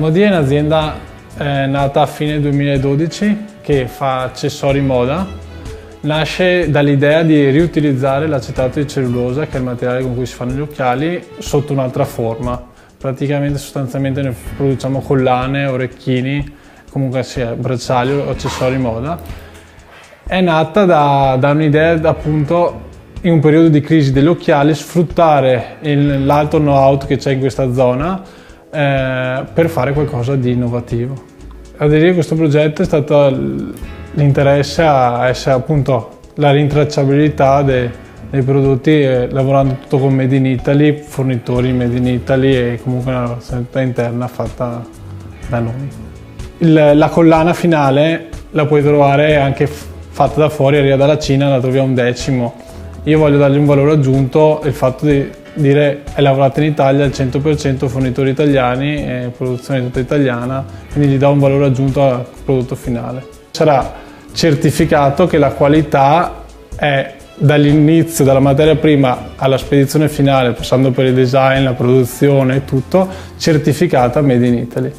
Modì è un'azienda nata a fine 2012 che fa accessori moda. Nasce dall'idea di riutilizzare l'acetato di cellulosa, che è il materiale con cui si fanno gli occhiali, sotto un'altra forma. Praticamente, sostanzialmente, ne produciamo collane, orecchini, comunque sia bracciali o accessori moda. È nata da un'idea, appunto, in un periodo di crisi degli occhiali, sfruttare l'alto know-how che c'è in questa zona per fare qualcosa di innovativo. Aderire a questo progetto è stato l'interesse a essere, appunto, la rintracciabilità dei prodotti, lavorando tutto con Made in Italy, fornitori Made in Italy e comunque una rappresentatività interna fatta da noi. La collana finale la puoi trovare anche fatta da fuori, arriva dalla Cina, la troviamo un decimo. Io voglio dargli un valore aggiunto, il fatto di dire è lavorata in Italia al 100%, fornitori italiani, produzione tutta italiana, quindi gli dà un valore aggiunto al prodotto finale. Sarà certificato che la qualità è dall'inizio, dalla materia prima alla spedizione finale, passando per il design, la produzione e tutto, certificata Made in Italy.